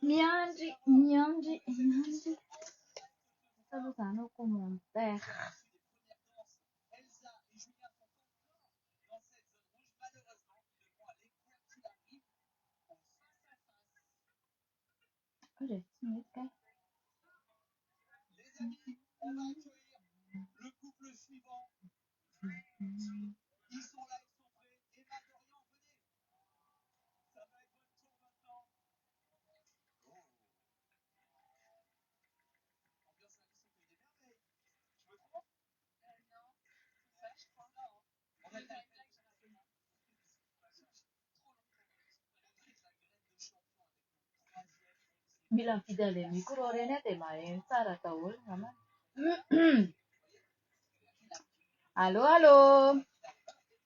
Miandry, miandry, miandry. Sabe usar o commentaire. Olha, tinha que Mila fidèle micro renete ma tsara daholo ngamba. Allô, allô.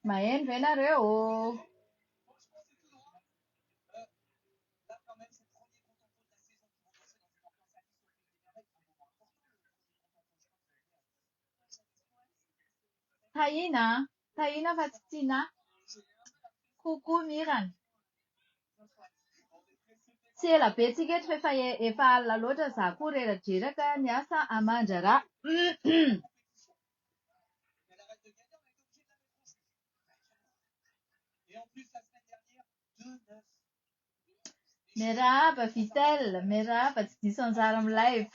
Maheno ve nareo? Tahina, tahina fa tsy tiana. Kokoa mirana. Tsy ela betsika eto fa efa alina loatra za koa reradraraka niasa amandrara. Merhaba Vitel, merhaba tsy diso anjara amin'ny live.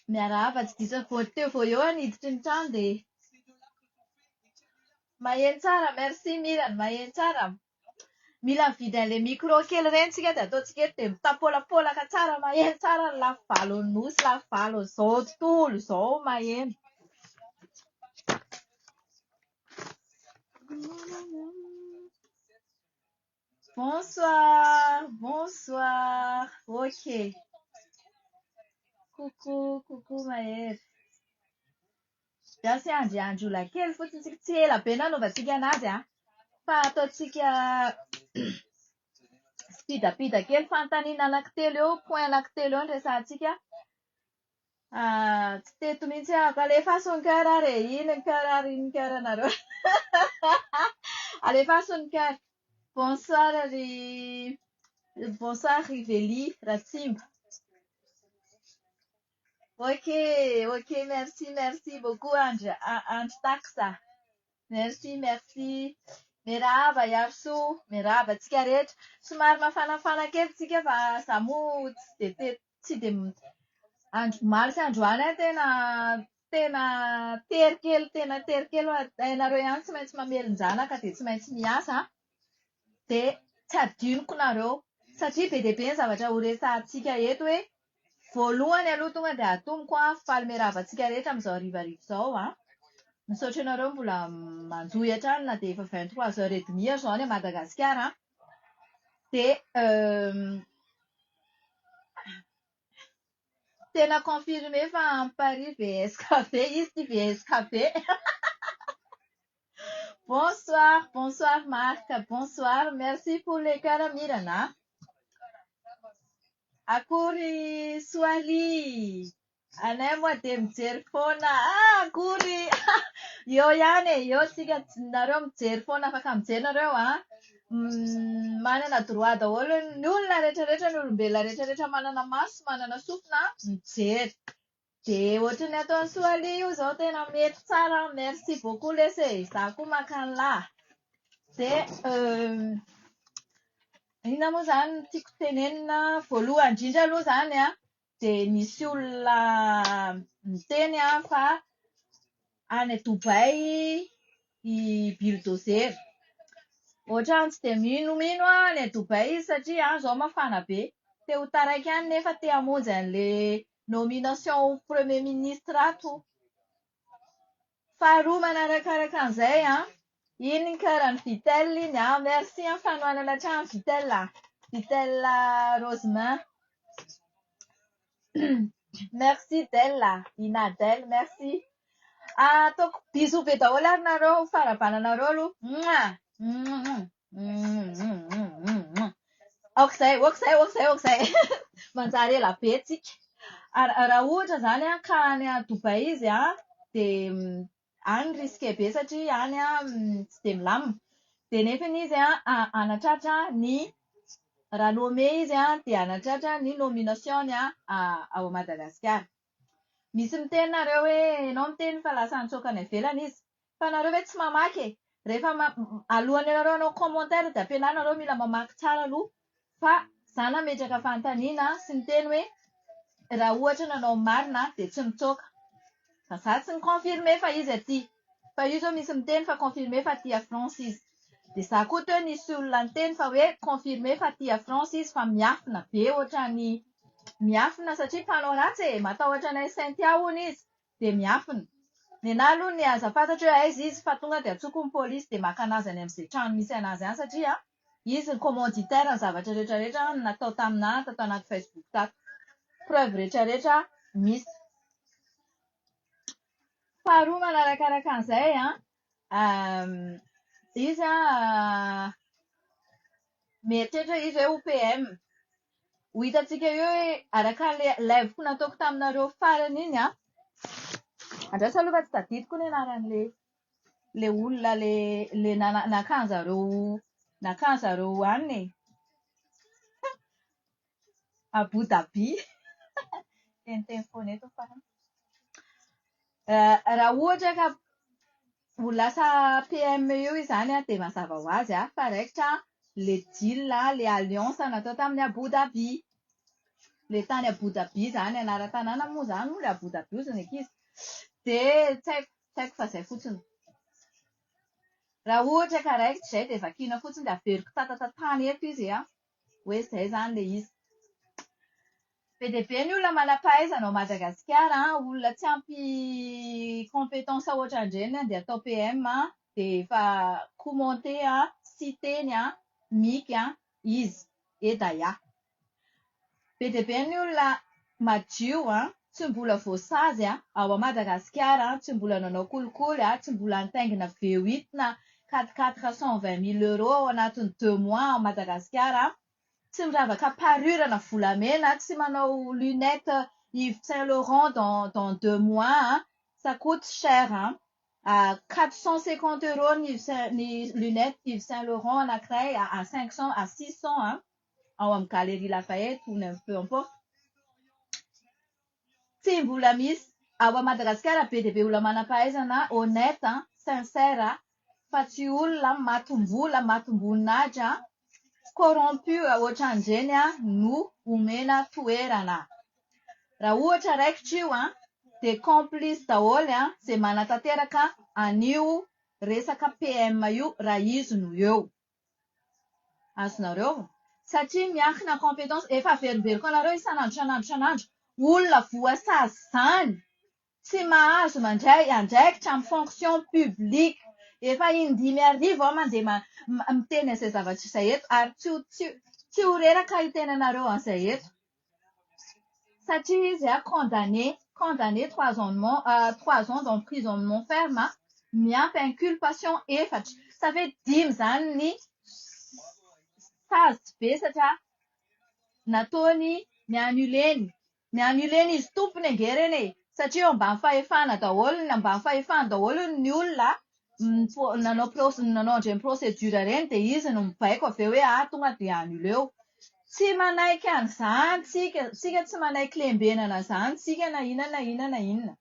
Merhaba tsy diso teo vao eo aniditry ny trano dia maheno tsara, merci Mirana, maheno tsara. Mila mividy an'ilay micro kely ireny tsika dia ataontsika eto dia mitapolapolaka tsara maheno tsara ny lafy valo ny nosy, lafy valo izao tontolo izao maheno. Bonsoir, bonsoir. Ok. Coucou, coucou Maëlle. Gasy andry olona kely fotsiny tsy ela be nanaovantsika anazy a. Fa ataontsika spidapida kely fanontaniana anankitelo eo, point anankitelo eo ny resahantsika. Tsy teto mihitsy ahako. Alefaso ny cœur re, ino ny cœur anareo. Alefaso ny cœur. Bonsoir ry bonsoir Riveli Ratsimba. Ok, ok, merci beaucoup Andra Taksa. Merci, merci. Merhaba Yarso, merhaba tsika rehetra. Somary mafanafana kely tsika fa za moa tsy de andro omaly sy androany tena tery kely ianareo ihany tsy maintsy mamelon-janaka dia tsy maintsy miasa. Dia tsy adinoko nareo satria be dia be ny zavatra horesahantsika eto hoe voalohany aloha tonga dia atomiko faly miaravantsika rehetra amin'izao harivariva izao a. Misaotra ianareo mbola manjohy hatrany na dia efa 23h30 izao any Madagasikara. Dia tena confirmé fa en Paris VS Café, izy ty VS Café. Bonsoir, bonsoir Marc, bonsoir, merci pour les cœurs Mirana. Akory Swahili. Anay moa dia mijery foana. Akory. Eo ihany e, eo tsika nareo mijery foana afaka mijery nareo a. Manana droit daholo ny olona rehetrarehetra, ny olombelona rehetrarehetra manana maso, manana sofina mijery. Dia ohatran'ny ataon'ny Swahili io izao tena mety tsara, merci beaucoup lesy e. Za koa makany lahy. Dia inona moa izany no tiako tenenina voalohany indrindra aloha izany a, dia nisy olona miteny fa any Dubai i bulldozer. Ohatrany tsy dia minomino any Dubai satria izao mafana be. Te ho taraiky any nefa te hamonjy an'ilay nomination ho premier ministre ato. Faharoa manarakaraka an'izay a, iny ny cœur-ny Vitel iny a. Merci amin'ny fanohanana trano Vitel. Vitel Rosemin. Merci Della, Inadel, merci. Ataoko bisou be daholo ary nareo, farabananareo aloha. Aok'izay. Manjary ela be tsika. Raha ohatra izany ka any Dubai izy dia any risque be satria any tsy dia milamina. Dia nefa izy anatratra ny raha nome izy dia anatratra ny nomination ao Madagasikara. Misy miteny nareo hoe ianao miteny fa lasa nitsoaka any ivelany izy. Fa nareo hoe tsy mamaky e. Rehefa alohan'ny nareo hanao commentaire dia ampianarina nareo mila mamaky tsara aloha. Fa izaho nametraka fanontaniana sy niteny hoe raha ohatra nanao marina dia tsy mitsoaka. Fa izaho tsy niconfirme fa izy aty. Fa io zao misy miteny fa confirme fa aty à France izy. Dia izaho koa teo nisy olona niteny fa hoe confirme fa aty à France izy fa miafina be ohatran'ny miafina satria mpanao ratsy e. Matahotra anay Saint-Tia hono izy dia miafina. Ny anahy aloha ny aza fantatro hoe aiza izy fa tonga dia atsoko ny polisy dia maka anazy any amin'izay trano misy anazy any satria izy ny commanditaire ny zavatra rehetrarehetra natao taminahy tatao anaty Facebook tato. Preuve rehetrarehetra misy. Faharoa manarakaraka an'izay izy mieritreritra izy hoe OPM. Ho hitantsika eo hoe araka le live-ko nataoko taminareo farany iny andraso aloha fa tsy tadidiko ny anaran'le olona le nakanjareo aniny e. Abu Dhabi. Teniteny foana eto farany. Raha ohatra ka ho lasa PM eo izany dia mazava ho azy fa raikitra le deal le alliance natao tamin'ny Abu Dhabi. Le tany Abu Dhabi izany anara-tanàna moa izany moa le Abu Dhabi hozy ny ankizy. Dia tsy haiko fa izay fotsiny. Raha ohatra ka raikitra izay dia vakiana fotsiny dia averiko tatatatany eto izy hoe izay izany le izy. Be dia be ny olona manam-pahaizana ao Madagasikara, olona tsy ampy compétence ohatran'ireny dia atao PM dia efa commenté sy teny miky izy edaya. Be dia be ny olona madio tsy mbola voasazy ao Madagasikara, tsy mbola nanao kolikoly, tsy mbola nitaingina V8 na 4x4 120 000 € ao anatin'ny 2 mois ao Madagasikara. Tsy miravaka parure volamena, tsy manao lunettes Yves Saint Laurent dans 2 mois. Ça coûte cher. 450 € ny lunettes Yves Saint Laurent anankiray à 500 à 600 ao amin'ny Galerie Lafayette ou peu importe. Tsy mbola misy ao Madagasikara be dia be olona manam-pahaizana honnête, sincère, fa tsy olona matombola, matomboninahitra, corrompu ohatran'ireny no omena toerana. Raha ohatra raikitra io dia complice daholo izay manatanteraka an'io resaka PM io raha izy no eo. Azonareo? Satria miankina compétence efa averiberiko anareo isanandro. Olona voasazy izany tsy mahazo mandray andraikitra amin'ny fonction publique. Efa 5,000 aho mandeha miteny an'izay zavatra izay eto ary tsy ho reraka itenanareo an'izay eto. Satria izy condamné 3 ans d'emprisonnement ferme, miampy inculpation 4. Ça fait 5 izany ny sazy besatra nataony niannuleny izy tompony angereny e. Satria eo ambany fahefana daholo ny olona nanao an'ireny procédure ireny dia izy no mibaiko avy eo hoe tonga dia annuleo. Tsy manaiky an'izany tsika tsy manaiky lembenana izany tsika na inona.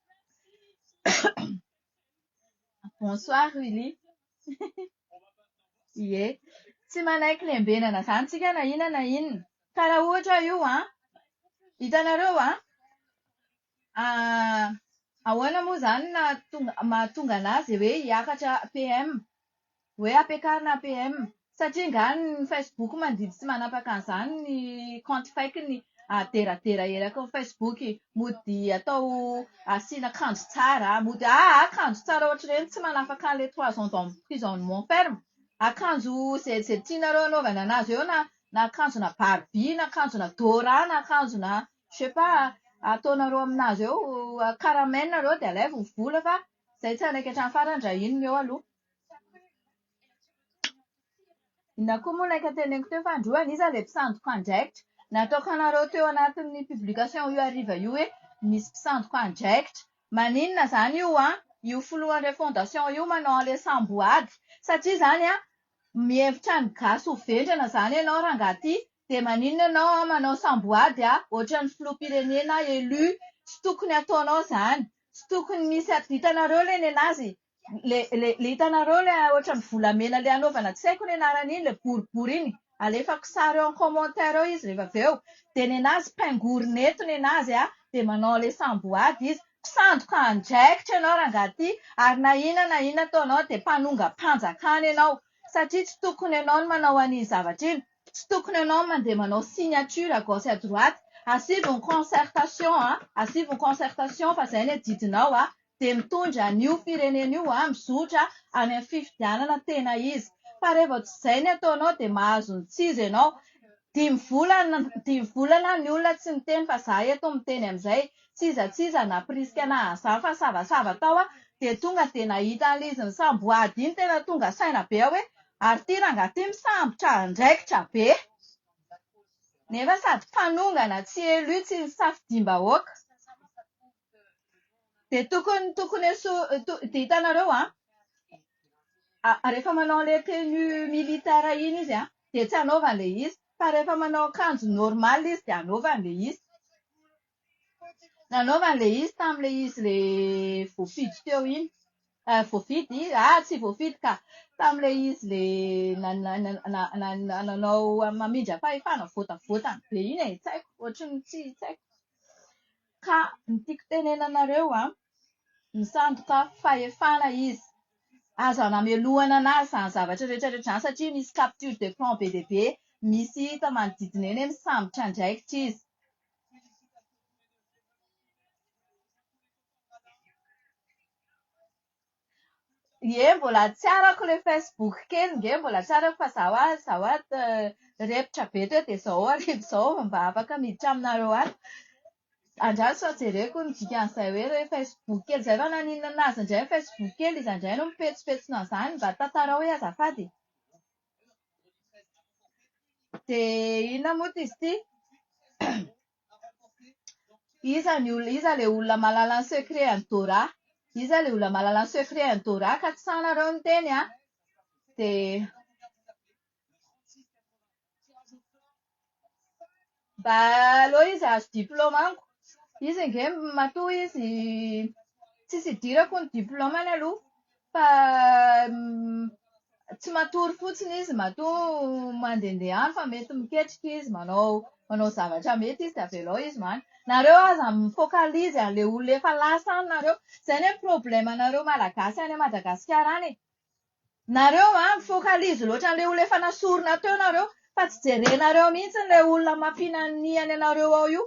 Bonsoir Willy. Ie, tsy manaiky lembenana izany tsika na inona. Ka raha ohatra io hitanareo ahoana moa izany mahatonga anazy hoe hiakatra PM, hoe ampiakarina PM. Satria ngany Facebook mandidy tsy manapaka an'izany ny compte fake ny aderadera eraka ao Facebook. Mody atao asiana akanjo tsara, mody akanjo tsara ohatr'ireny tsy manafaka an'ilay 3 ans d'emprisonnement ferme. Akanjo izay tianareo anaovana anazy eo na akanjona Barbie, na akanjona Dora, na akanjona je sais pas ataonareo aminazy eo caramel nareo dia alaivo ny vola fa izay tsy anaika hatrany farany raha iny eo aloha. Inona koa moa laika teneniko teo fa androany iza ilay mpisandoka andraikitra. Nataoko anareo teo anatin'ny publication io hariva io hoe misy mpisandoka andraikitra. Maninona izany io filohan'ilay fondation io manao an'ilay samboady. Satria izany mihevitra ny gasy ho vendrana zany ianao rangahy ty, de maninona ianao manao samboady ohatran'ny filoham-pirenena élu, tsy tokony ataonao zany, tsy tokony misy hitanareo le nenazy, le hitanareo le ohatran'ny volamena le anaovana tsy haiko ny anarany iny, le boribory iny, alefako sary eo en commentaire eo izy rehefa avy eo, de nenazy paingourneto nenazy de manao le samboady izy, mpisandoka andraikitra ianao rangahy ty, ary na inona ataonao de mpanonga-panjakana ianao, satria tsy tokony ianao no manao an'iny zavatra iny, tsy tokony ianao mandeha manao signature à gauche à droite, asivy ny concertation fa zay no edidinao de mitondra an'io firenena io mizotra any amin'ny fifidianana tena izy, fa rehefa tsy zay ny ataonao de mahazo ny tsizy ianao. 5 volana ny olona tsy miteny fa za eto miteny amin'izay, tsizatsiza naporisika anahy zany fa savasava tao de tonga de nahita an'ilay izy ny samboady iny tena tonga saina be hoe ary ty rangahy ty misambotra andraikitra be, nefa sady mpanongana tsy élu tsy nisafidiam-bahoaka, de tokony de hitanareo rehefa manao le tenue militaire iny izy de tsy anaovany le izy, fa rehefa manao akanjo normal izy de anaovany le izy. Nanaovany le izy tam'le izy le voafidy teo iny, voafidy, tsy voafidy ka, tam'le izy le nanao mamindra fahefana votavotany be iny tsy haiko, ohatran'ny tsy haiko. Ka ny tiako tenena anareo misandoka fahefana izy. Azo anamelohana anazy zany zavatra rehetrarehetra zany satria misy capture d'écran be dia be, misy hita manodidina eny misambotra andraikitra izy. Ie, mbola tsy arako le Facebook kely nge, mbola tsy arako fa zaho repitra be teo de zao arivo zao mba afaka miditra aminareo ato. Andraso fa jereko ny dikan'izay hoe le Facebook kely zay fa naninona anazy indray ny Facebook kely izy indray no mipetsipetsona an'izany mba tantarao hoe azafady. De inona moa izy ity? Iza le olona mahalala ny secret an'i Dora? Iza le olona mahalala ny secret an'i Dora ka tsy sahinareo ny teny de mba aleo izy azo diplaomaniko. Izy nge matoa izy tsisy idirako ny diplaomany aloha fa tsy matory fotsiny izy matoa mandehandeha any fa mety miketrika izy manao zavatra mety izy de avelao izy many. Nareo aza mifocalise an'le olona efa lasa any nareo, zay ny problemanareo malagasy any Madagasikara any e. Nareo mifocalise loatra an'le olona efa nasorina teo nareo fa tsy jerenareo mihitsy le olona mampinaniany anareo ao io.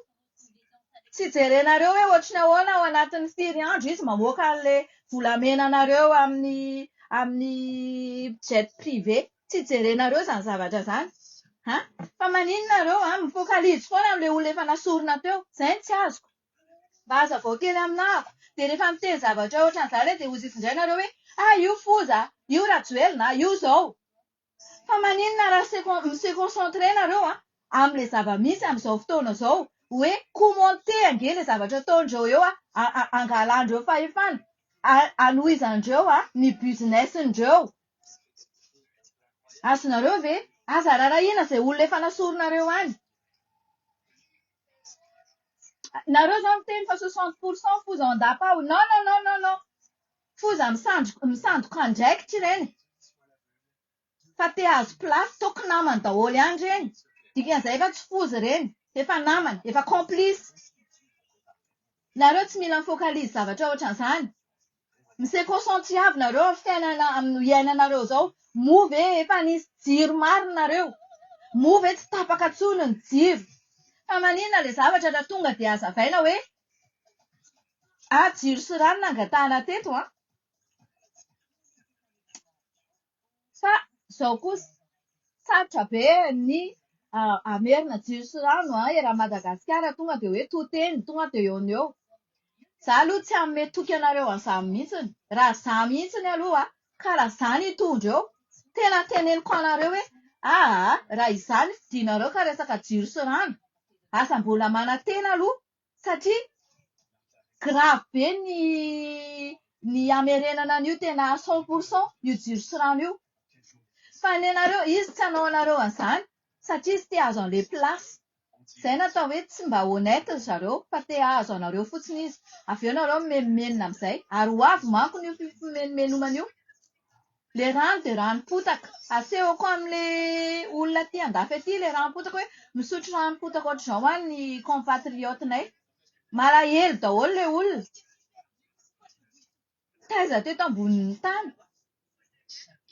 Tsy jerenareo hoe ohatrany ahoana ao anatin'ny firy andro izy mamoaka an'le volamenanareo amin'ny jet privé, tsy jerenareo zany zavatra zany. Fa maninona nareo mifocalise foana am'le olona efa nasorina teo, zay no tsy azoko. Mba hazavao kely aminahako, de rehefa miteny zavatra ohatran'izany de hozizindray nareo hoe io foza, io rajoelina, io zao. Fa maninona raha mi-se-concentré nareo am'le zava-misy am'izao fotoana zao, hoe commenter ange le zavatra ataondreo eo angalandreo fahefana, anohizandreo ny business-ndreo. Azonareo ve? Aza rarahina izay olona efa nasorinareo any. Nareo zao miteny fa 60% foza ao an-dapa. Non. Foza misandoka andraikitra ireny. Fa te hahazo plasy toka namany daholo ihany ireny. Dikan'izay efa tsy foza ireny, efa namany, efa complice. Nareo tsy mila mifocalise zavatra ohatran'izany. Mise-concentré avy nareo amin'ny iainanareo zao. Moa ve efa nisy jiro marina nareo? Moa ve tsy tapaka intsony ny jiro? Fa maninona le zavatra raha tonga de hazavaina hoe jiro sy rano nangatahana teto Fa zao kosa sarotra be ny amerina jiro sy rano era Madagasikara tonga de hoe toteny, tonga de eo no eo. Za aloha tsy hanome toky anareo an'izany mihitsiny. Raha za mihitsiny aloha ka raha izany hitondra eo, tena teneniko anareo hoe raha izany fidinareo ka resaka jiro sy rano, aza mbola manantena aloha satria grave be ny amerenana an'io tena 100% io jiro sy rano io. Fa Fa ny anareo, izy tsy hanao anareo an'izany, satria izy te hahazo an'ilay plasy. Izay natao hoe tsy mba honnête zareo, fa te hahazo anareo fotsiny izy. Avy eo nareo menomenina amin'izay. Ary ho avy manko io fimenomenomana io. Le rano dia ranom-potaka. Asehoko amin'ilay olona aty andafy aty ilay ranom-potaka hoe misotro ranom-potaka ohatr'izao any ny compatriotenay. Malahelo daholo ilay olona. Taiza teto ambonin'ny tany.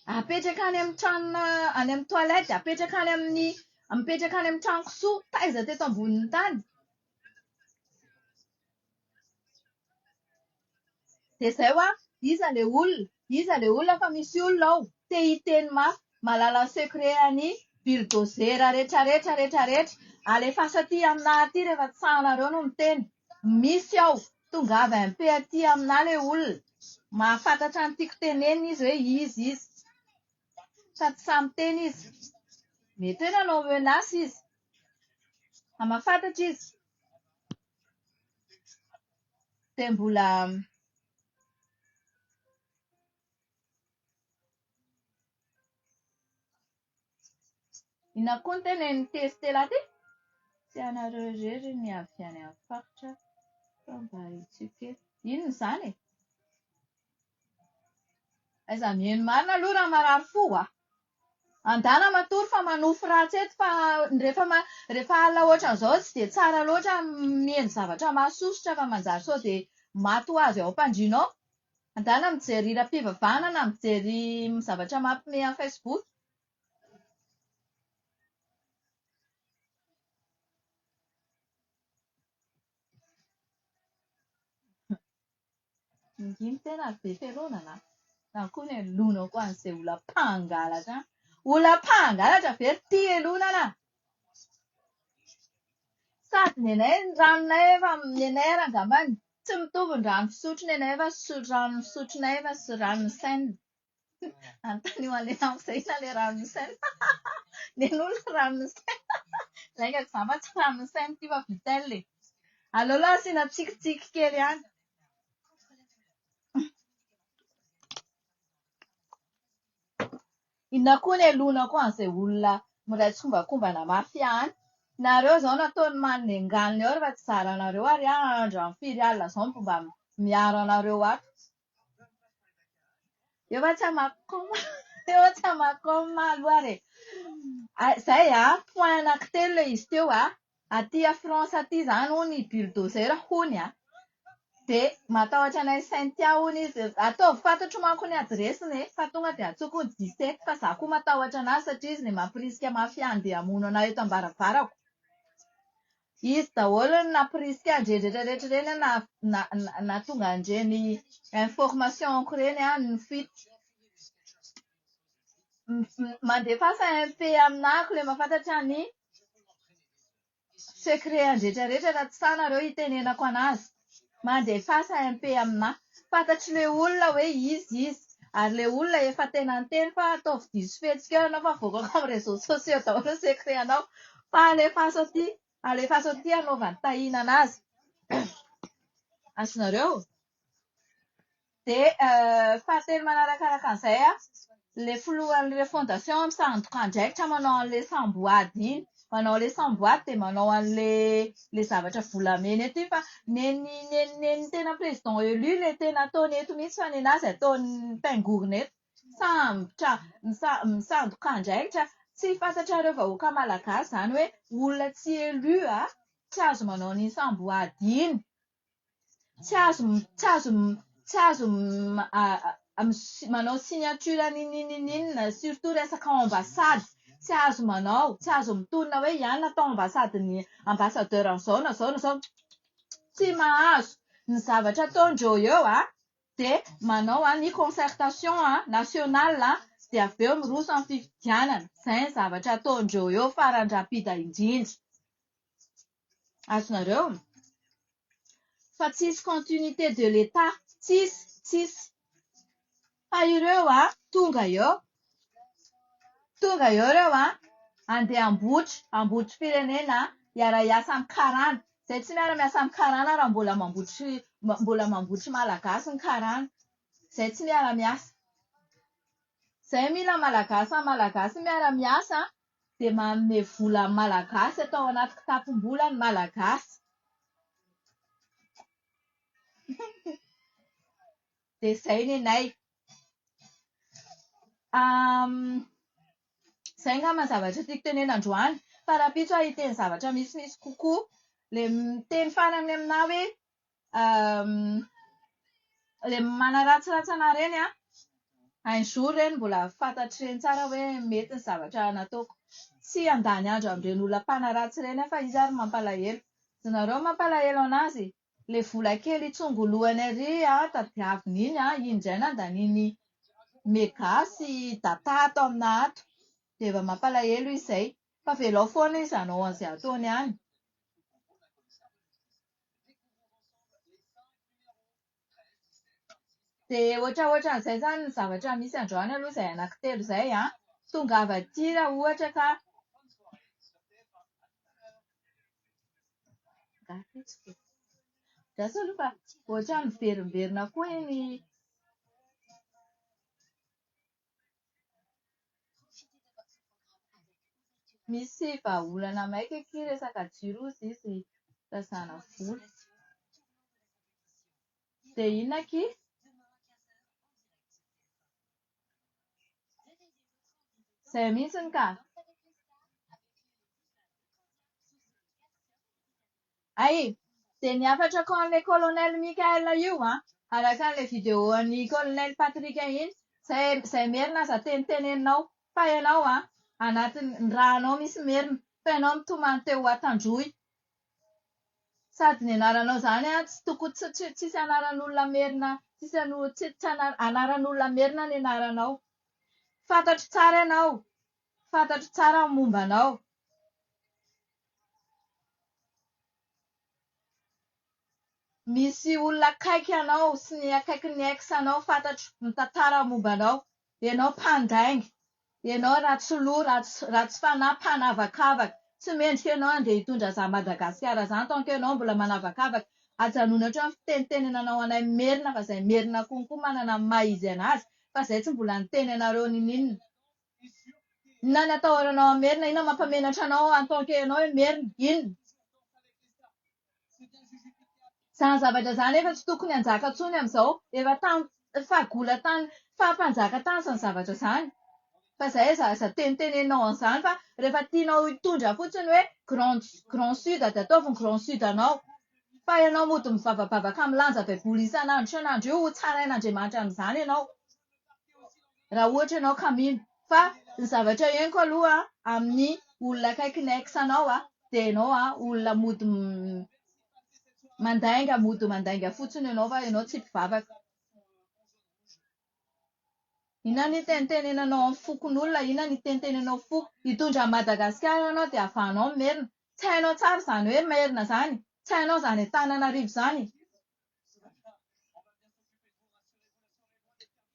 Apetraka any amin'ny tranona, any amin'ny toilette, apetraka any amin'ny trano kisoa, taiza teto ambonin'ny tany. Dia izay ho iza ilay olona fa misy olona ao, te hiteny mafy, malala secret any bulldozer rehetrarehetra. Alefaso aty aminahy aty rehefa tsahanareo no miteny. Misy ao, tongava MP aty aminahy ilay olona. Mahafantatra ny tiako tenenina izy hoe izy. Fa tsy samy teny izy. Mety hoe nanao menace izy. Mahafantatra izy. Dia mbola inona koa ny tenen'ny testé laty? Tsy anareo irery ny avy any amin'ny faritra fa mba hitsika. Inona izany e? Aiza mihaino marina aloha raha marary fo Andana matory fa manofy ratsy eto fa rehefa alina ohatran'izao tsy dia tsara loatra mihaino zavatra mahasosotra fa manjary sao dia maty ho azy ao am-pandriana ao. Andana mijery hira-pivavahana na mijery zavatra mampiomehy amin'ny Facebook. Inginy tena be felonana. Na koa ny elonako an'izay olona mpangalatra. Olona mpangalatra very tia elonana. Sady ny anay ny ranonay efa ny anay ary angambany tsy mitovy ny rano fisotro ny anay fa rano fisotronay fa sy rano saine. Anontany ho an'ilay namako izay ilay rano saine. Nen'olona rano saine. Laingako izany fa tsy rano saine ity fa vitelle. Aleo aloha asiana tsikitsiky kely ihany. Inona koa ny elonako an'izay olona miray tsombakombana mafia any. Nareo izao nataony manina enganiny ao rehefa tsy zaranareo ary andro amin'ny firy alina izao no mba miaro anareo ato. Eo fa tsy hamaky maly ary e. Izay point anankitelo ilay izy teo aty a France aty izany hono ny bulldozer hono dia matahotra anay Saint-Thia hono izy. Ataovy fantatro manko ny adresiny fa tonga dia antsoiko ny 17 fa izaho koa matahotra anazy satria izy ilay mampirisika mafia andeha hamono anay eto am-baravarako. Izy daholo no nampirisika andreny reny na tonga andreny information ireny ny fito. Mandefasa MP aminahiko ilay mahafantatra ny secret andretrarehetra raha tsy sanareo hitenenako anazy. Mandefasa MP aminahy. Fantatrilay olona hoe izy. Ary ilay olona efa tena niteny fa ataovy diso fihetsika eo ianao fa voakako amin'ny réseaux sociaux daholo ny secret anao. Fa alefaso aty anaovany tahiana anazy. Azonareo? Dia fahatelo manarakaraka an'izay ilay filohan'ilay fondation misandoka andraikitra manao an'ilay samboady iny. Manao ilay samboady dia manao an'ilay zavatra volamena ety fa ny tena président élu ilay tena ataony eto mihitsy fa ny anazy ataony paingorina eto. Misandoka andraikitra. Tsy fantatrareo vahoaka malagasy izany hoe olona tsy élu tsy azo manao ny samboady iny. Tsy azo manao signature n'inona surtout resaka ambasady. Tsy azo manao, tsy azo mitonina hoe ianona tao ambasadin'ny ambassadeur an'izao na izao. Tsy mahazo. Ny zavatra ataondreo eo dia manao ny concertation nationale dia avy eo miroso amin'ny fifidianana. Izay ny zavatra ataondreo eo farany rapida indrindra. Azonareo? Fa tsisy continuité de l'État. Tsisy. Fa ireo tonga eo ireo andeha ambotry firenena hiara-hiasa amin'ny karana. Izay tsy miara-miasa amin'ny karana raha mbola mambotra malagasy ny karana. Izay tsy miara-miasa. Zay mila malagasy miara-miasa dia manome vola malagasy atao anaty kitapom-bola ny malagasy. Dia izay nenay. Izay angamba ny zavatra tiako tenena androany. Fara-pitso aho hiteny zavatra misimisy kokoa. Ilay miteny farany aminahy hoe ilay manaratsiratsy anahy ireny an, un jour ireny mbola fantatry ireny tsara hoe mety ny zavatra nataoko. Tsy handany andro amin'ireny olona mpanaratsy ireny aho fa izy ary mampalahelo. Zareo mampalahelo anazy. Ilay vola kely itsongoloany ary tadiaviny iny iny indray nandaniny mega sy data ato amina ato. Dia efa mampalahelo izay. Fa velao foana izy hanao an'izay ataony ihany. Dia ohatraohatran'izay izany ny zavatra misy androany aloha izay anankitelo izay an. Tongava aty raha ohatra ka Drasy aloha fa ohatra miverimberina koa iny. Misy vahaolana maika aky resaka jiro izy razana vola. Dia inona aky? Izay mihitsiny ka. Dia niafatra ko an'ilay colonel Mikael io araka an'ilay vidéo an'i colonel Patrick iny, izay merina aza teniteneninao. Fa ianao anatin'ny raha anao misy merina. Fa ianao mitomany teo Atandroy. Sady ny anaranao izany tsy tokony tsisy anaran'olona merina, tsisy anaran'olona merina ny anaranao. Fantatro tsara ianao. Fantatro tsara ny momba anao. Misy olona akaiky anao sy ny akaiky ny ex-anao fantatro mitantara momba anao. Ianao mpandainga. Ianao ratsy loha, ratsy fanahy, mpanavakavaka. Tsy mendrika ianao handeha hitondra za Madagasikara izany tant que ianao mbola manavakavaka. Hajanona hatrany fitenitenenanao anay merina fa izay merina konkoa manana ny maha izy anazy. Fa izay tsy mbola niteny anareo ninonina. Inona ny atahoranao merina? Inona mampamenatra anao en tant que ianao hoe merina? Inona? Izany zavatra izany efa tsy tokony hanjaka intsony amin'izao. Efa fahagola tany, fahampanjaka tany izany zavatra izany. Fa izay aza teniteneninao an'izany fa rehefa tianao hitondra fotsiny hoe Grand Sud dia ataovy ny Grand Sud anao. Fa ianao mody mivavavavaka amin'ny lanja baiboly isan'andro io ho tsarain'Andriamanitra amin'izany ianao. Raha ohatra ianao ka mino. Fa ny zavatra henoko aloha amin'ny olona akaiky ny ex-anao dia ianao olona mody mandainga fotsiny ianao fa ianao tsy mpivavaka. Inona ny tenitenenanao amin'ny fokon'olona? Inona ny tenitenenanao foko? Hitondra Madagasikara ianao dia havanao merina. Tsy hainao tsara izany hoe merina izany. Tsy hainao izany Antananarivo izany.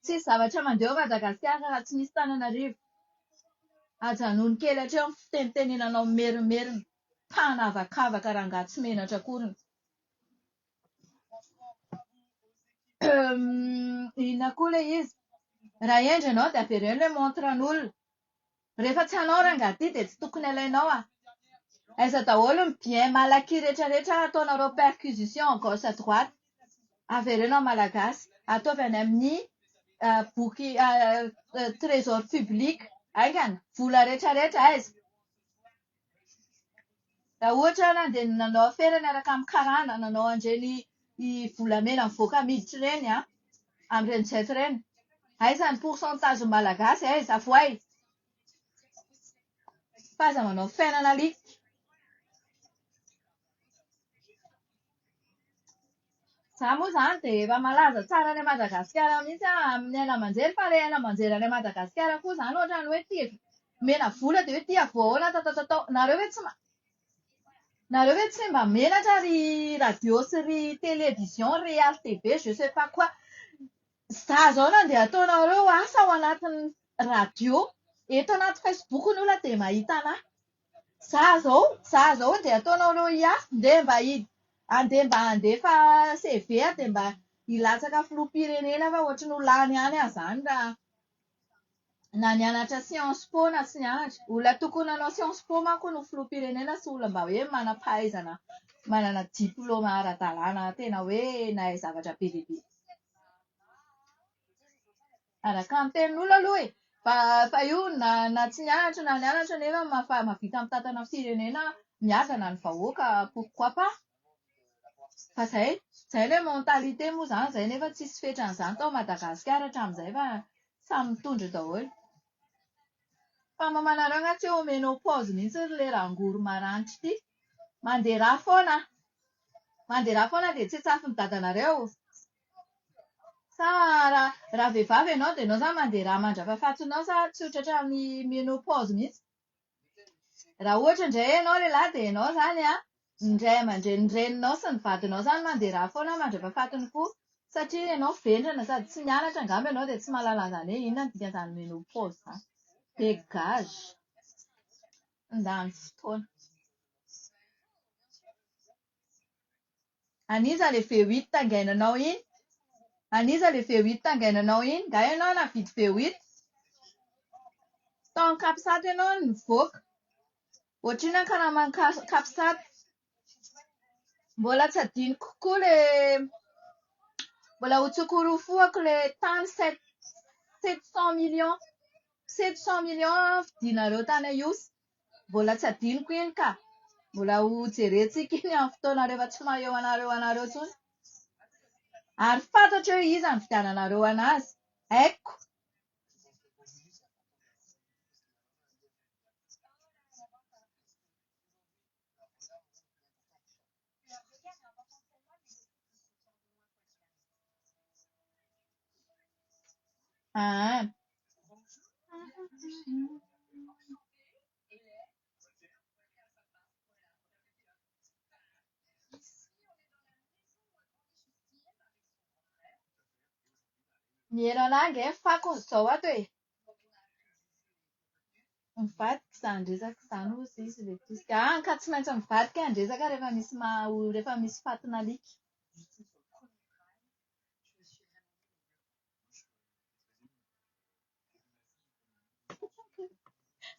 Tsisy zavatra mandeha Madagasikara raha tsy misy Antananarivo. Hajanony kely hatreo ny fitenitenenanao merimerina. Mpanavakavaka rangahy tsy menatra akoriny. Inona koa ilay izy? Raha endry ianao dia avereo ilay montran'olona. Rehefa tsy hanao rangahy dia tsy tokony alainao Aiza daholo ny bien malaky rehetrarehetra ataonareo perquisition à gauche à droite. Averenao malagasy. Ataovy any amin'ny boky trésor public. Aingana, vola rehetrarehetra aiza. Raha ohatra nandeha nanao afera niaraka amin'ny karana, nanao an'ireny volamena mivoaka miditra ireny amin'ireny jet ireny. Aiza ny pourcentage malagasy aiza? Avoay. Fa aza manao fiainana alika. Izaho moa izany dia efa malaza tsara an'i Madagasikara mihitsy amin'ny aina aman-jery fa ilay aina aman-jery an'i Madagasikara koa izany ohatrany hoe tia mena vola dia hoe tia voahoana tatatatao. Nareo ve tsy mba menatra ry radio sy ry télévision ry RTV je sais pas quoi. Izaho izao nandeha ataonareo asa ao anatin'ny radio. Eto anaty Facebook ny olona dia mahita anahy. Izaho izao andeha ataonareo hiafy andeha mba handefa CV dia mba hilatsaka filoham-pirenena fa ohatran'ny ho lany ihany aho izany raha na nianatra sciences po na tsy nianatra. Olona tokony nanao sciences po manko no filoham-pirenena sy olona mba hoe manam-pahaizana, manana diplôma ara-dalàna tena hoe nahay zavatra be dia be. Araka ny tenin'olona aloha e. Fa io na tsy nianatra na nianatra nefa mahavita mitantana firenena miadana ny vahoaka pourquoi pas. Fa izay ilay mentalité moa izany izay nefa tsisy fetrany tao Madagasikara hatramin'izay fa samy mitondra daholo. Fa mamanareo anaty eo ménopause mihitsy ilay rangory maranitra ity. Mandeha rà foana. Mandeha rà foana dia tsy hitsafin'ny dadanareo. Sa raha vehivavy ianao dia ianao izany mandeha rà mandrapahafatinao sa tsy ohatra hatramin'ny ménopause mihitsy. Raha ohatra indray ianao lehilahy dia ianao izany indray aman-dreniny reninao sy ny vadinao izany mandeha rà foana mandrapahafatiny koa. Satria ianao vendrana sady tsy nianatra angamba ianao dia tsy mahalala an'izany hoe inona ny dikan'izany ménopause izany. Dégage. Andany fotoana. Aniza ilay V8 tangainanao iny? Aniza ilay V8 tangainanao iny? Nga ianao navidy V8? Taon'ny kapisaty ianao no nivoaka. Ohatrino ka namana kapisaty? Mbola tsy adinoko kokoa mbola hotsokorofoako ilay tany 700 millions. 700 millions vidinareo tany Iosy. Mbola tsy adinoko iny ka. Mbola ho jerentsika iny amin'ny fotoana rehefa tsy maha-eo anareo intsony. Ary fantatra hoe iza ny vidiananareo anazy. Haiko. Mihaino anahy ange fako izao ato e. Mivadika izany resaka izany hozy izy ilay tosika. Ka tsy maintsy mivadika handresaka rehefa misy fatina alika.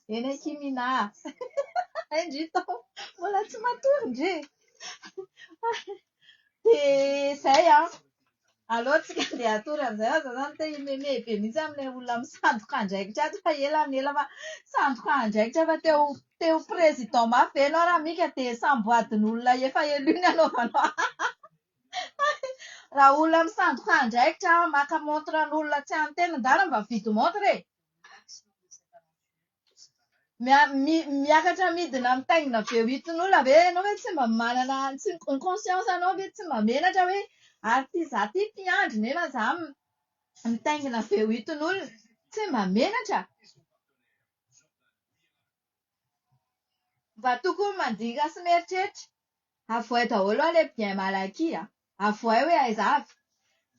Eny Kimina. Indry tao mbola tsy matory indry. Dia izay aleo tsika andeha hatory amin'izay aza izany te himeme be mihitsy amin'ilay olona misandoka andraikitra ato fa ela fa sandoka andraikitra fa teo président mafy ve ianao raha mika dia samboadin'olona efa elo iny anaovanao. Raha olona misandoka andraikitra maka montre an'olona tsy hanin-tena ndara mba vidy montre e. Miakatra midina mitaingina V8-n'olona ve ianao hoe tsy mba manana ny conscience anao ve tsy mba menatra hoe ary ty za ty mpiandry nefa za mitaingina V8-n'olona tsy mba menatra. Mba tokony mandika sy mieritreritra. Avoay daholo ilay bien malaky. Avoay hoe aiza avy.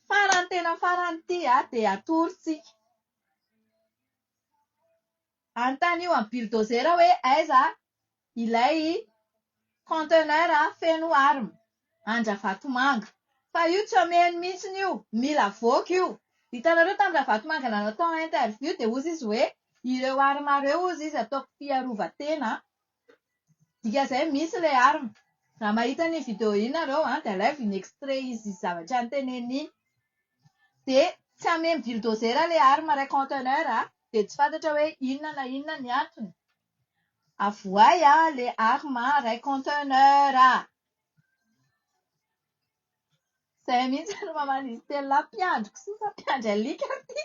Farany tena farany ity dia atoritsika. Anontany io amin'ny bulldozer hoe aiza ilay conteneur feno arma Andravatomanga. Fa io tsy omeny mihitsy io. Mila voaka io. Hitanareo tamin'ny Raavatomanga natao interview dia hozy izy hoe ireo arma ireo hozy izy ataoko fiarovan-tena. Dika izay misy ilay arma. Raha mahita ny video iny nareo dia alaivo ny extrait izy zavatra noteneniny iny. Dia tsy hamemy bulldozer ilay arma iray conteneur dia tsy fantatra hoe inona na inona ny antony. Avoay ilay arma iray conteneur. Izay mihitsy no maman'izy telo mpiandriko sisa mpiandry alika ty.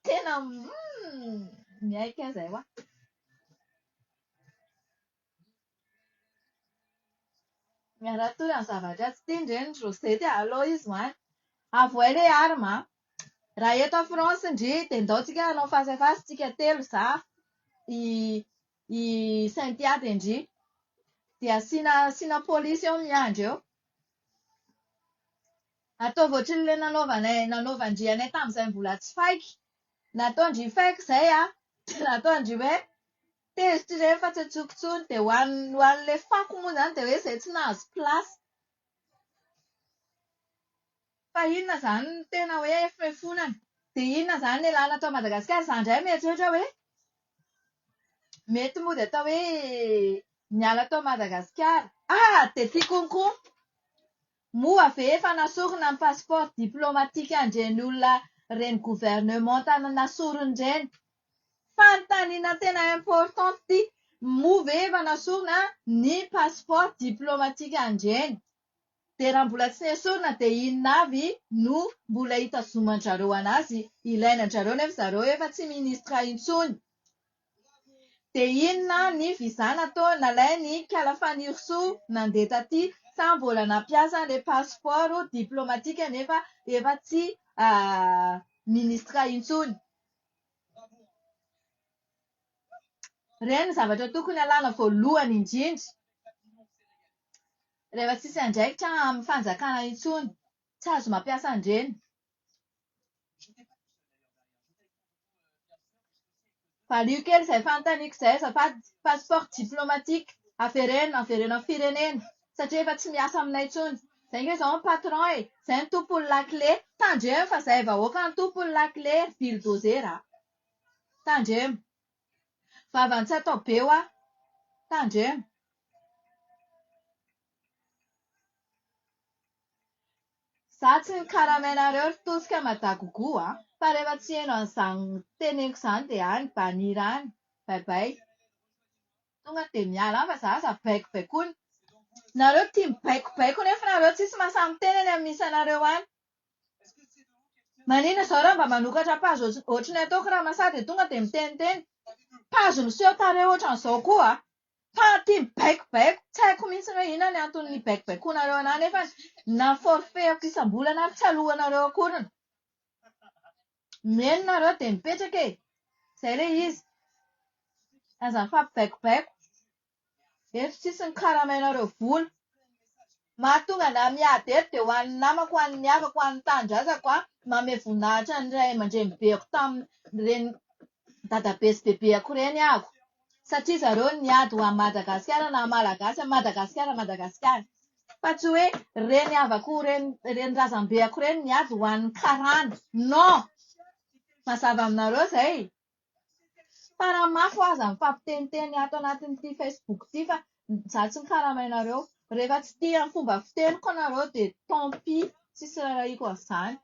Tena miaika izay hoa. Miaratory amin'ny zavatra tsy tiany ireny Rosety aleo izy hoany. Avoay ilay arma. Raha eto France indry dia ndaontsika hanao face à face tsika telo za i Saint-Piady indry. Dia asiana polisy eo miandry eo. Ataovy ohatran'ilay nanaovandry anay tamin'izay mbola tsy faiky. Nataondry faiky izay dia nataondry hoe tezitra ireny fa tsy antsoiko intsony dia ho an'ilay fako moa izany dia hoe izay tsy nahazo plasy. Fa inona izany no tena hoe fihefonana? dia inona izany ny alàna atao Madagasikara? Za indray mieritreritra hoe mety moa dia atao hoe miala tao Madagasikara. Dia tia konko. Moa ve efa nasorona ny passeport diplomatique an'ireny olona reny gouvernement tany nasorony ireny? Fanontaniana tena important ity. Moa ve efa nasorona ny passeport diplomatique an'ireny? Dia raha mbola tsy nasorona dia inona avy no mbola hitazoman-jareo anazy? Ilaina-jareo nefa zareo efa tsy ministra intsony. Dia inona ny visa natao nalainy Kalafanirso nandeha taty sa mbola nampiasa ilay passeport diplomatique nefa efa tsy ministra intsony. Ireny zavatra tokony alàna voalohany indrindra. Rehefa tsisy andraikitra amin'ny fanjakana intsony, tsy azo mampiasa an'ireny. Valio kely izay fanontaniako izay azafady, passeport diplomatique avereno amin'ny firenena satria efa tsy miasa aminay intsony. Izay nge izao ny patron e, izay ny tompon'ny lakile. Tandremo fa izay vahoaka ny tompon'ny lakile bulldozer. Tandremo. Vavany tsy atao be ho aho. Tandremo. Za tsy nikaramainareo tosika madagogo fa rehefa tsy haino an'izany teneniko izany dia any banira any. Baibay. Tonga dia miala any fa za aza baikobaikoina. Nareo tia mibaikobaiko nefa nareo tsisy masamiteny any amin'ny isanareo any. Maninona izao raha mba manokatra pazy ohatran'ny ataoko raha masady dia tonga dia miteniteny. Pazy miseho tareo ohatran'izao koa fa tia mibaikobaiko. Tsy haiko mihitsy hoe inona ny antony baikobaikoanareo anahy nefa na forfait isam-bolana ary tsy alohanareo akory. Mihaino nareo dia mipetraka e. Izay ilay izy. Aza mifampibaikobaiko. Eto sisa ny karamainareo vola. Mahatonga na miady eto dia ho an'ny namako, ho an'ny havako, ho an'ny tanindrazako manome voninahitra ny ray aman-drenibeko tamin'ireny dadabe sy bebeako ireny ahako. Satria zareo niady ho an'ny Madagasikara na malagasy Madagasikara. Fa tsy hoe reny havako, reny razambeako ireny niady ho an'ny karana. Non! Mazava aminareo izay. Fa raha mafy aza mifampiteniteny ato anatin'ity Facebook ity fa za tsy nikaramainareo. Rehefa tsy tia ny fomba fiteniko anareo dia tant pis, tsisy rarahiako an'izany.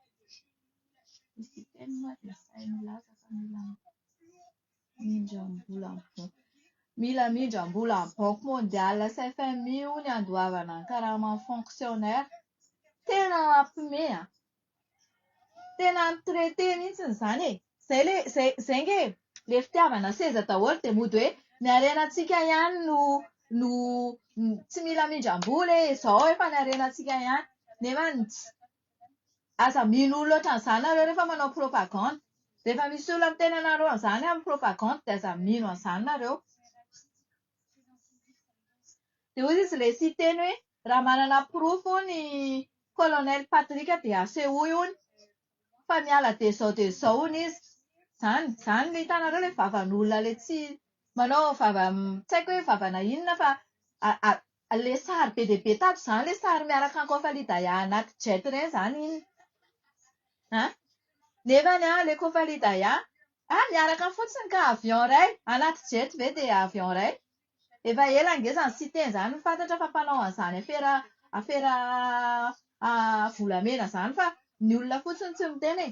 Mila mindram-bola amin'ny banque mondiale sy FMI ny andoavana ny karaman'ny fonctionnaire. Tena mampiomehy. Tena traité mihitsy izany e. Izay nge ilay fitiavana seza daholo dia mody hoe ny harenantsika ihany no tsy mila mindram-bola izao efa ny harenantsika ihany. Nefa aza mino olona ohatran'izany nareo rehefa manao propagande. Rehefa misy olona miteny anareo an'izany amin'ny propagande dia aza mino an'izany nareo. Dia hoy izy ilay siteny hoe raha manana proof ny colonel Patrick dia asehoy hony. Fa miala dia izao hony izy. Izany ilay hitanareo ilay vavan'olona ilay tsy manao tsy haiko hoe vavana inona fa ilay sary be dia be tato izany ilay sary miaraka amin'ny kofalidaya anaty jet ireny izany inona. Nefa ilay kofalidaya miaraka fotsiny ka avion iray. Anaty jet ve dia avion iray. Efa ela ngeza ny siteny izany ny fantatra fa mpanao an'izany afera volamena izany fa ny olona fotsiny tsy miteny e.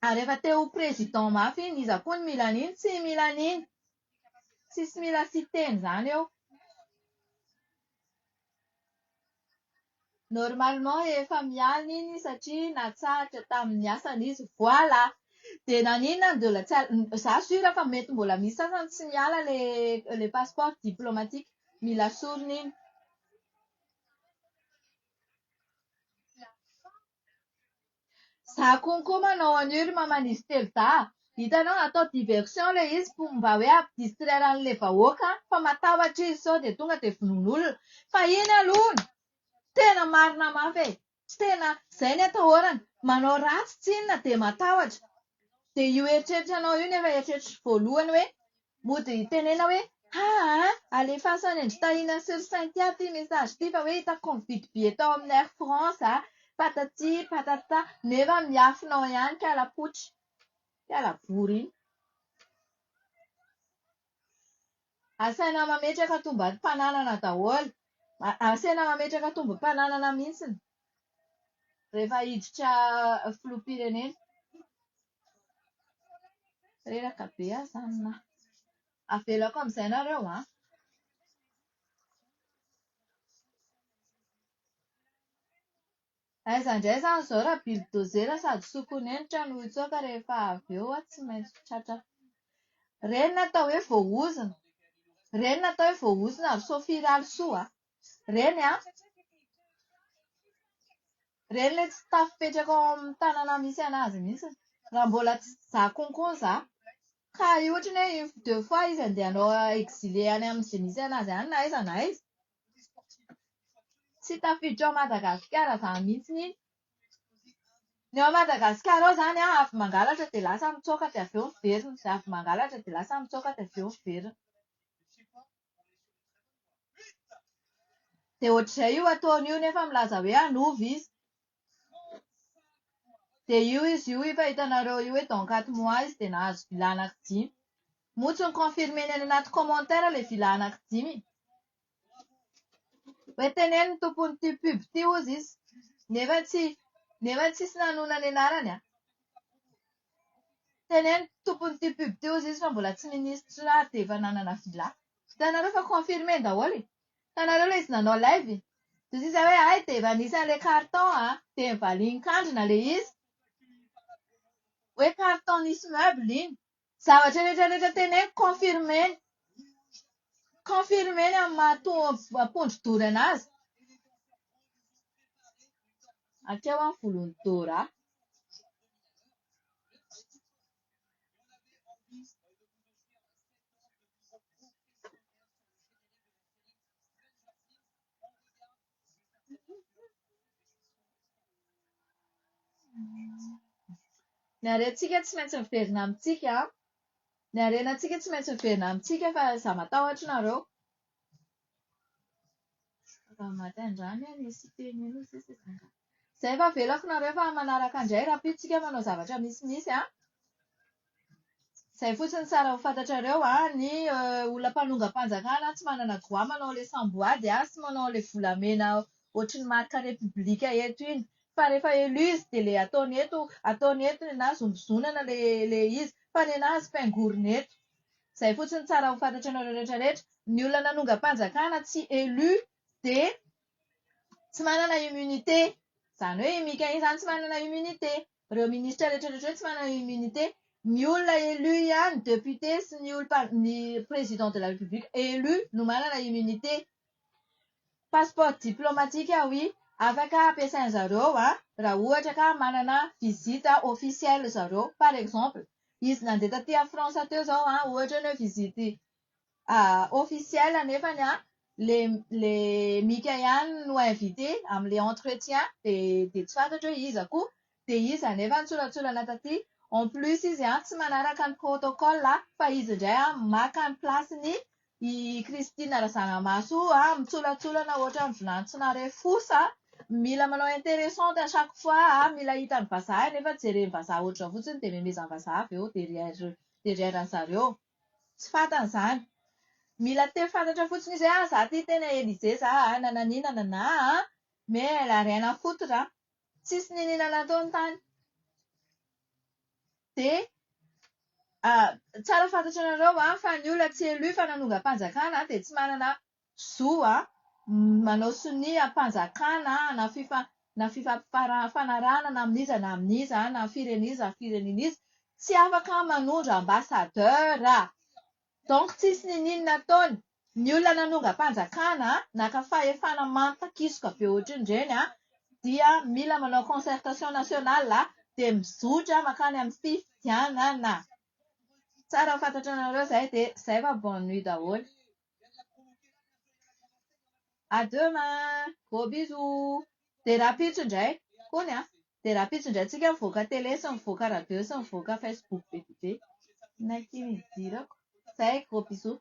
Ary efa teo président mafy iny, iza koa ny mila an'iny, tsy mila an'iny. Tsisy mila siteny izany eo. Normalement efa miala iny satria natsahatra tamin'ny asany izy. Voilà. Dia naninona mbola tsy za sura fa mety mbola misy sasany tsy miala ilay passeport diplomatique. Mila sorony iny. Za konko manao an'io ry maman'izy telo da. Hitanao atao diversion ilay izy mba hoe ampidistraire an'ilay vahoaka fa matahotra izy sao dia tonga dia vonon'olona. Fa iny aloha tena marina mafy e. Tena izay ny atahorana. Manao ratsy tsy inona dia matahotra. Dia io eritreritranao io nefa eritreritry voalohany hoe mody tenena hoe alefasany Andry Tahiana sy ry Saintia ity message ity fa hoe hitako mividy billet tao amin'ny Air France patati patata nefa miafinao ihany kalapotra kalavory iny asaina mametraka tombam-pananana daholo asaina mametraka tombam-pananana mihitsiny rehefa hiditra filoham-pirenena reraka be aho zany na avelako amin'izay nareo aiza indray zany izao raha bilidozera sady sokonenitra no hitsoaka rehefa avy eo tsy maintsy tratra reny natao hoe voahozona reny natao hoe voahozona ary sofiraly soa reny reny le tsy tafipetraka ao amin'ny tanàna misy anazy mihitsy raha mbola tsy za konkoa za ka ohatrany hoe une deux fois izy andeha hanao exilé any amin'izay misy anazy any na aiza na aiza tsy tafiditra ao Madagasikara zany mihitsy iny ny ao Madagasikara ao zany avy mangalatra dia lasa mitsoaka dia avy eo miverina dia avy mangalatra dia lasa mitsoaka dia avy eo miverina dia ohatr'izay io ataon'io nefa milaza hoe anova izy dia io izy io efa hitanareo io hoe dans 4 mois izy dia nahazo vila anankidimy moa tsy niconfirmeny any anaty commentaire ilay vila anankidimy hoe teneno ny tompon'ity pub ity ozy izy nefa tsisy nanona ny anarany teneno tompon'ity pub ity ozy izy fa mbola tsy ministra dia efa nanana vila hitanareo fa confirmé daholo hitanareo ilay izy nanao live dia izy hoe ay dia efa nisy an'ilay carton dia mivalian-kandrina ilay izy hoe carton nisy meuble iny zavatra rehetrarehetra teneno confirmeny amin'ny mampondro-dory anazy akeo amin'ny volony dora ny arentsika tsy maintsy miverina amintsika ny arenantsika tsy maintsy miverina amintsika fa za matahotra nareo ramadan-drano nisy teneno izay fa velako nareo fa manaraka indray rapitsika manao zavatra misimisy izay fotsiny tsara ho fantatrareo ny olona-mpanonga-panjakana tsy manana droit manao ilay samboady sy manao ilay volamena ohatry ny marika repoblika eto iny fa rehefa élu izy dia ilay ataony eto na zombizonana ilay izy fa ny anazy paingorina eto izay fotsiny tsara ho fantatrareo rehetrarehetra ny olona nanonga-panjakana tsy élu dia tsy manana immunité izany hoe imika iny izany tsy manana immunité ireo minisitra rehetrarehetra tsy manana immunité ny olona élu ihany député sy ny président de la république élu no manana immunité passeport diplomatique oui afaka ampiasainy zareo raha ohatra ka manana visite officielle zareo par exemple izy nandeha taty à France teo zao ohatra ny hoe visite officielle nefany le mika ihany no invité amin'ilay entretien dia tsy fantatra hoe iza koa dia izy nefa nitsolatsolana taty en plus izy tsy manaraka ny protocole fa izy indray maka ny plasiny i Christine Razanamaso mitsolatsolana ohatra ny vilantsinareo fosa mila manao intéressante à chaque fois mila hitan'ny vazaha nefa jereny vazaha ohatra fotsiny dia memezan'ny vazaha avy eo derrière zareo tsy fantany izany mila teny fantatra fotsiny izy hoe za ty tena Élysée za nananina nana mais elle a rien à foutre tsisy nininana ataony tany dia tsara fantatranareo fa ny olona tsy élu fa nanonga-panjakana dia tsy manana zo manao soni am-panjakana na fifanarahana na amin'iza na amin'iza na firen'iza fireneniza tsy afaka manondro ambassadeur donc tsisy nininana ataony ny olona nanonga-panjakana naka fahefana mantakisoka be ohatr'ireny dia mila manao concertation nationale dia mizotra makany amin'ny fifidianana tsara ho fantatranareo izay dia izay fa bonne nuit daholo à demain gros bisous dia rapitso indray kony dia rapitso indray tsika mivoaka télé sy mivoaka radio sy mivoaka Facebook be dia be naky midirako izay gros bisous